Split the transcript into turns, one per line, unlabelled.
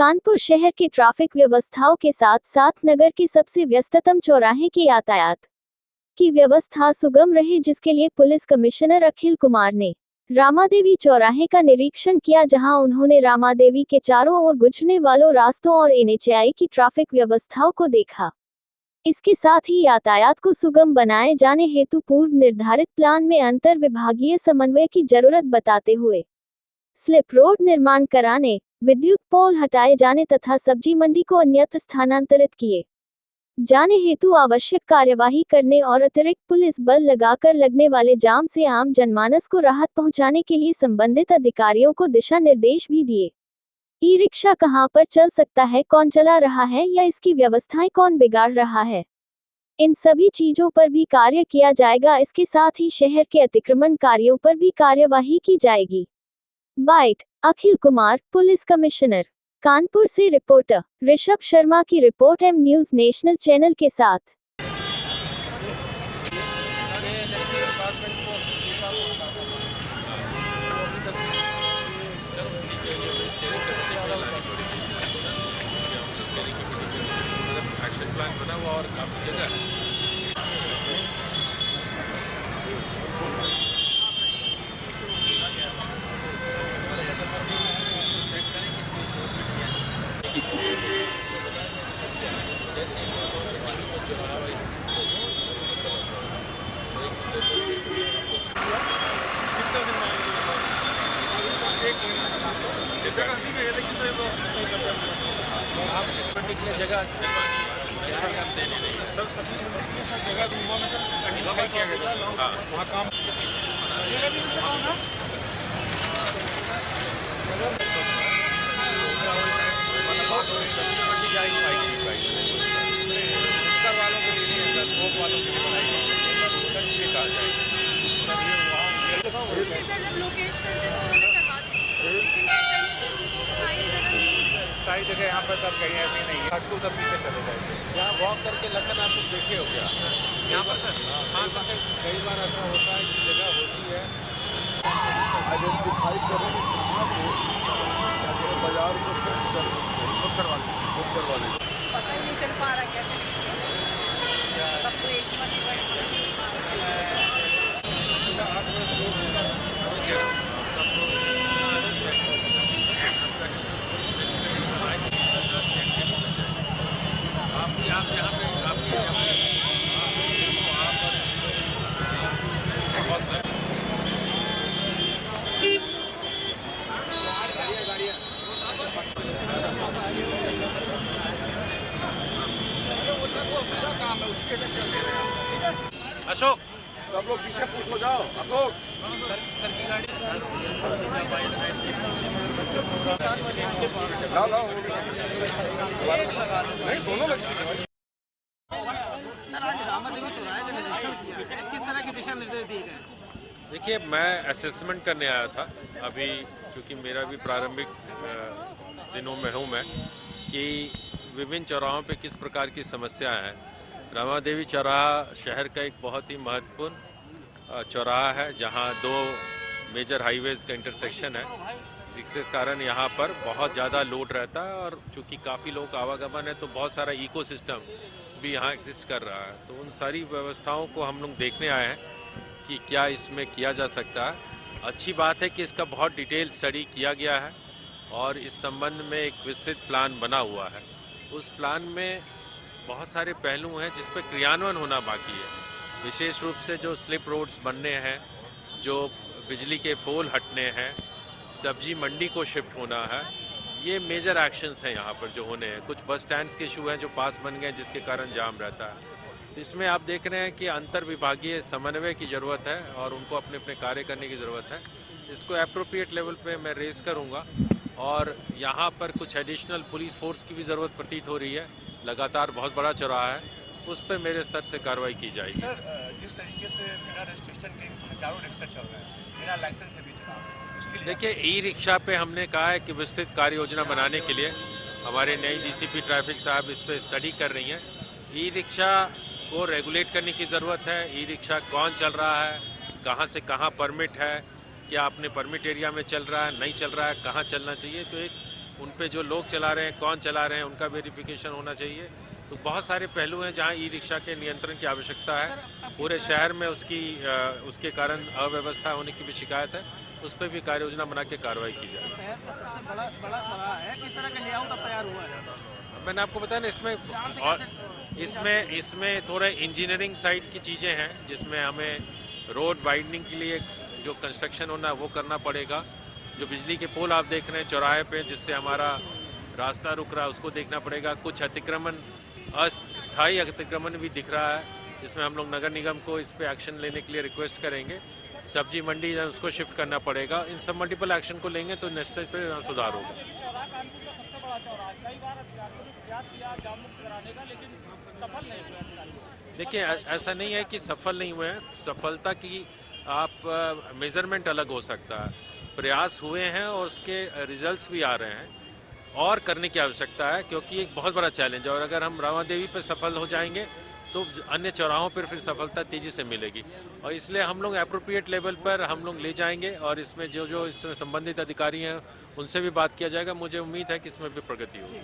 कानपुर शहर के ट्रैफिक व्यवस्थाओं के साथ साथ नगर के सबसे व्यस्ततम चौराहे के यातायात की व्यवस्था सुगम रहे, जिसके लिए पुलिस कमिश्नर अखिल कुमार ने रामादेवी चौराहे का निरीक्षण किया, जहां उन्होंने रामादेवी के चारों ओर गुजरने वालों रास्तों और एनएचएआई की ट्रैफिक व्यवस्थाओं को देखा। इसके साथ ही यातायात को सुगम बनाए जाने हेतु पूर्व निर्धारित प्लान में अंतर विभागीय समन्वय की जरूरत बताते हुए स्लिप रोड निर्माण कराने, विद्युत पोल हटाए जाने तथा सब्जी मंडी को अन्यत्र स्थानांतरित किए जाने हेतु आवश्यक कार्यवाही करने और अतिरिक्त पुलिस बल लगाकर लगने वाले जाम से आम जनमानस को राहत पहुंचाने के लिए संबंधित अधिकारियों को दिशा निर्देश भी दिए। ई रिक्शा कहां पर चल सकता है, कौन चला रहा है या इसकी व्यवस्थाएं कौन बिगाड़ रहा है, इन सभी चीजों पर भी कार्य किया जाएगा। इसके साथ ही शहर के अतिक्रमण कार्यों पर भी कार्यवाही की जाएगी। Bite Akhil Kumar, police commissioner, Kanpur से रिपोर्टर ऋषभ शर्मा की report M news national channel के साथ।
एक्शन प्लान बना हुआ और काफी जगह जगह सर जगह किया गया वहाँ काम सारी जगह यहाँ पर सब कहीं ऐसी नहीं है। हटकू सब पीछे चले जाएंगे, यहाँ वॉक करके लखन आप लोग देखे हो गया यहाँ पर सर। हाँ सर, कई बार ऐसा होता है कि जगह होती है आइडेंटिफाई करें बाजार को बुक करवा लें पता नहीं चल पा रहा क्या अशोक, सब लोग पीछे पुश हो जाओ। अशोक लाओ नहीं, दोनों
किस तरह के दिशा निर्देश दिए गए?
देखिए, मैं असेसमेंट करने आया था अभी, क्योंकि मेरा भी प्रारंभिक दिनों में हूँ मैं, कि विभिन्न चौराहों पे किस प्रकार की समस्या है। रामादेवी चौराहा शहर का एक बहुत ही महत्वपूर्ण चौराहा है, जहाँ दो मेजर हाईवेज़ का इंटरसेक्शन है, जिसके कारण यहाँ पर बहुत ज़्यादा लोड रहता है और चूँकि काफ़ी लोग आवागमन है तो बहुत सारा इकोसिस्टम भी यहाँ एग्जिस्ट कर रहा है। तो उन सारी व्यवस्थाओं को हम लोग देखने आए हैं कि क्या इसमें किया जा सकता है। अच्छी बात है कि इसका बहुत डिटेल स्टडी किया गया है और इस संबंध में एक विस्तृत प्लान बना हुआ है। उस प्लान में बहुत सारे पहलू हैं जिस पर क्रियान्वयन होना बाकी है। विशेष रूप से जो स्लिप रोड्स बनने हैं, जो बिजली के पोल हटने हैं, सब्जी मंडी को शिफ्ट होना है, ये मेजर एक्शंस हैं यहाँ पर जो होने हैं। कुछ बस स्टैंड्स के इशू हैं जो पास बन गए, जिसके कारण जाम रहता है। तो इसमें आप देख रहे हैं कि अंतर विभागीय समन्वय की ज़रूरत है और उनको अपने अपने कार्य करने की ज़रूरत है। इसको एप्रोप्रिएट लेवल पे मैं रेस करूँगा और यहाँ पर कुछ एडिशनल पुलिस फोर्स की भी ज़रूरत प्रतीत हो रही है। लगातार बहुत बड़ा चौराहा है, उस पर मेरे स्तर से कार्रवाई की जाएगी।
सर, जिस तरीके से बिना रजिस्ट्रेशन के हजारों रिक्शा चल रहे हैं, बिना लाइसेंस के भी चला रहे हैं, उसके लिए
देखिए, ई रिक्शा पे हमने कहा है कि विस्तृत कार्य योजना बनाने के लिए हमारे नई डीसीपी ट्रैफिक साहब इस पर स्टडी कर रही हैं। ई रिक्शा को रेगुलेट करने की ज़रूरत है। ई रिक्शा कौन चल रहा है, कहाँ से कहाँ परमिट है, क्या अपने परमिट एरिया में चल रहा है, नहीं चल रहा है, कहाँ चलना चाहिए। तो एक उन पे जो लोग चला रहे हैं, कौन चला रहे हैं, उनका वेरिफिकेशन होना चाहिए। तो बहुत सारे पहलू हैं जहां ई रिक्शा के नियंत्रण की आवश्यकता है। पूरे शहर में उसके कारण अव्यवस्था होने की भी शिकायत है, उस पर भी कार्य योजना बना के कार्रवाई की जाए।
शहर का सबसे बड़ा चौराहा है, किस तरह का लेआउट अब तैयार हुआ है?
मैंने आपको बताया ना, इसमें थोड़ा इंजीनियरिंग साइड की चीज़ें हैं, जिसमें हमें रोड वाइडनिंग के लिए जो कंस्ट्रक्शन होना है वो करना पड़ेगा। जो बिजली के पोल आप देख रहे हैं चौराहे पे, जिससे हमारा रास्ता रुक रहा है, उसको देखना पड़ेगा। कुछ अतिक्रमण, अस्थायी अतिक्रमण भी दिख रहा है, जिसमें हम लोग नगर निगम को इस पे एक्शन लेने के लिए रिक्वेस्ट करेंगे। सब्जी मंडी है, उसको शिफ्ट करना पड़ेगा। इन सब मल्टीपल एक्शन को लेंगे तो निश्चित सुधार होगा।
चौराहा कानपुर का सबसे बड़ा चौराहा है, कई बार अधिकारियों ने प्रयास किया जाम मुक्त कराने का, लेकिन सफल नहीं हुए अधिकारी।
देखिए, ऐसा नहीं है कि सफल नहीं हुए हैं। सफलता की आप मेजरमेंट अलग हो सकता है। प्रयास हुए हैं और उसके रिजल्ट्स भी आ रहे हैं, और करने की आवश्यकता है, क्योंकि एक बहुत बड़ा चैलेंज है। और अगर हम रामा देवी पर सफल हो जाएंगे तो अन्य चौराहों पर फिर सफलता तेज़ी से मिलेगी। और इसलिए हम लोग एप्रोप्रिएट लेवल पर हम लोग ले जाएंगे, और इसमें जो इसमें संबंधित अधिकारी हैं उनसे भी बात किया जाएगा। मुझे उम्मीद है कि इसमें भी प्रगति होगी।